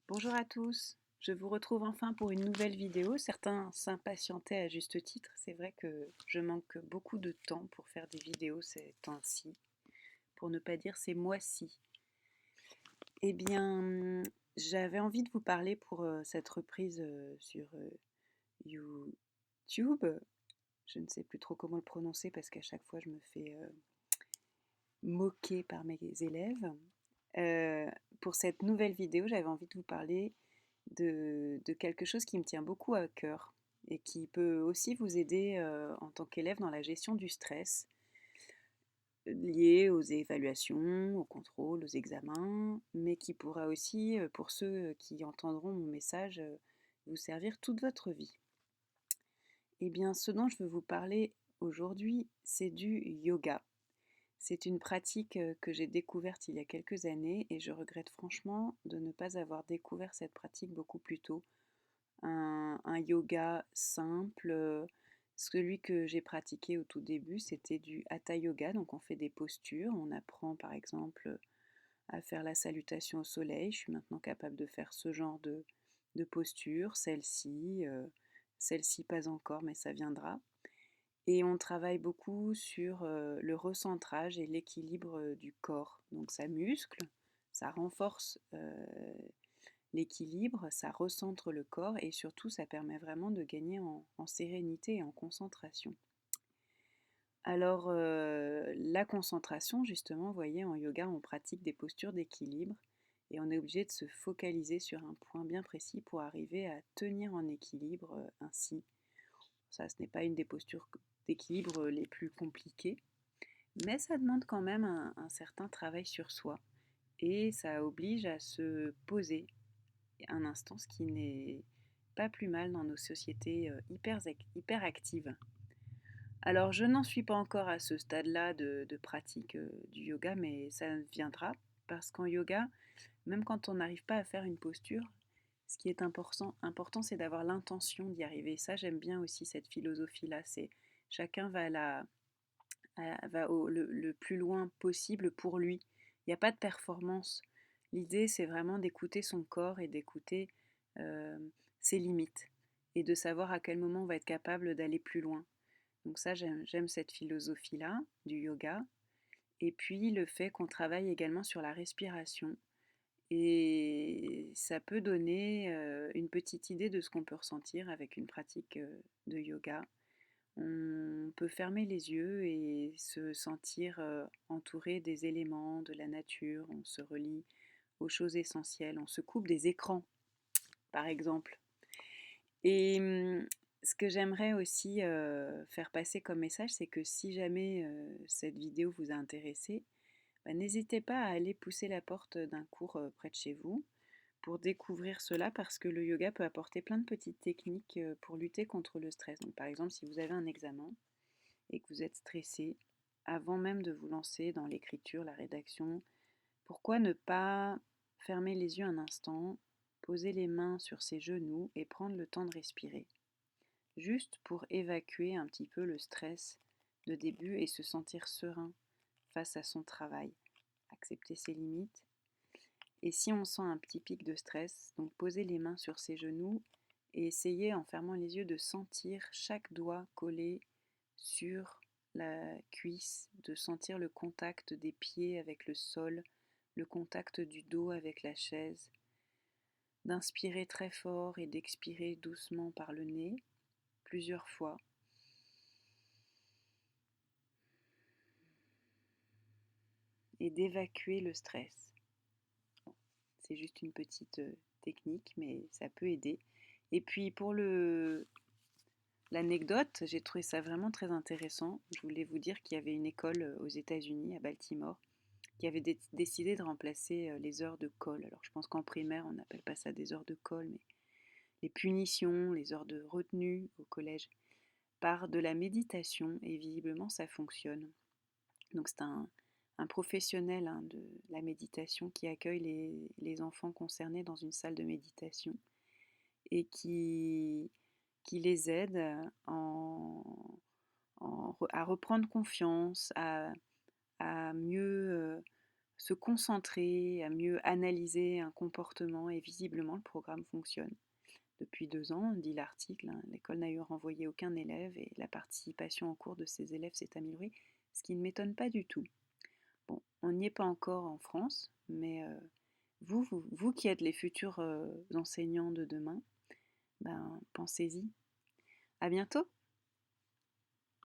Bonjour à tous, je vous retrouve enfin pour une nouvelle vidéo. Certains s'impatientaient à juste titre. C'est vrai que je manque beaucoup de temps pour faire des vidéos ces temps-ci, pour ne pas dire ces mois-ci. Eh bien, j'avais envie de vous parler pour cette reprise sur YouTube. Je ne sais plus trop comment le prononcer parce qu'à chaque fois je me fais moquer par mes élèves. Euh, pour cette nouvelle vidéo, j'avais envie de vous parler de quelque chose qui me tient beaucoup à cœur et qui peut aussi vous aider en tant qu'élève dans la gestion du stress lié aux évaluations, aux contrôles, aux examens, mais qui pourra aussi, pour ceux qui entendront mon message, vous servir toute votre vie. Eh bien, ce dont je veux vous parler aujourd'hui, c'est du yoga. C'est une pratique que j'ai découverte il y a quelques années et je regrette franchement de ne pas avoir découvert cette pratique beaucoup plus tôt. Un yoga simple. Celui que j'ai pratiqué au tout début, c'était du hatha yoga. Donc on fait des postures. On apprend par exemple à faire la salutation au soleil. Je suis maintenant capable de faire ce genre de posture. Celle-ci pas encore, mais ça viendra. Et on travaille beaucoup sur le recentrage et l'équilibre du corps. Donc ça muscle, ça renforce l'équilibre, ça recentre le corps et surtout ça permet vraiment de gagner en sérénité et en concentration. Alors la concentration, justement, vous voyez, en yoga, on pratique des postures d'équilibre et on est obligé de se focaliser sur un point bien précis pour arriver à tenir en équilibre ainsi. Ça, ce n'est pas une des postures d'équilibre les plus compliquées, mais ça demande quand même un certain travail sur soi et ça oblige à se poser un instant, ce qui n'est pas plus mal dans nos sociétés hyper actives. Alors, je n'en suis pas encore à ce stade-là de pratique du yoga, mais ça viendra parce qu'en yoga, même quand on n'arrive pas à faire une posture, ce qui est important c'est d'avoir l'intention d'y arriver. Ça, j'aime bien aussi cette philosophie-là. C'est chacun va le plus loin possible pour lui. Il n'y a pas de performance. L'idée, c'est vraiment d'écouter son corps et d'écouter euh, ses limites et de savoir à quel moment on va être capable d'aller plus loin. Donc ça, j'aime cette philosophie-là du yoga. Et puis le fait qu'on travaille également sur la respiration. Et ça peut donner une petite idée de ce qu'on peut ressentir avec une pratique de yoga. On peut fermer les yeux et se sentir entouré des éléments, de la nature. On se relie aux choses essentielles. On se coupe des écrans, par exemple. Et ce que j'aimerais aussi faire passer comme message, c'est que si jamais cette vidéo vous a intéressé, bah, n'hésitez pas à aller pousser la porte d'un cours près de chez vous pour découvrir cela parce que le yoga peut apporter plein de petites techniques pour lutter contre le stress. Donc, par exemple, si vous avez un examen et que vous êtes stressé, avant même de vous lancer dans l'écriture, la rédaction, pourquoi ne pas fermer les yeux un instant, poser les mains sur ses genoux et prendre le temps de respirer, juste pour évacuer un petit peu le stress de début et se sentir serein face à son travail, accepter ses limites. Et si on sent un petit pic de stress, donc poser les mains sur ses genoux et essayer en fermant les yeux de sentir chaque doigt collé sur la cuisse, de sentir le contact des pieds avec le sol, le contact du dos avec la chaise, d'inspirer très fort et d'expirer doucement par le nez plusieurs fois et d'évacuer le stress. C'est juste une petite technique, mais ça peut aider. Et puis pour l'anecdote, j'ai trouvé ça vraiment très intéressant. Je voulais vous dire qu'il y avait une école aux États-Unis, à Baltimore, qui avait décidé de remplacer les heures de colle. Alors je pense qu'en primaire, on n'appelle pas ça des heures de colle, mais les punitions, les heures de retenue au collège, par de la méditation, et visiblement ça fonctionne. Donc c'est un professionnel de la méditation qui accueille les enfants concernés dans une salle de méditation et qui les aide à reprendre confiance, à mieux se concentrer, à mieux analyser un comportement et visiblement le programme fonctionne. Depuis 2 ans, dit l'article, hein, l'école n'a eu renvoyé aucun élève et la participation en cours de ces élèves s'est améliorée, ce qui ne m'étonne pas du tout. Bon, on n'y est pas encore en France, mais vous qui êtes les futurs enseignants de demain, ben, pensez-y. À bientôt!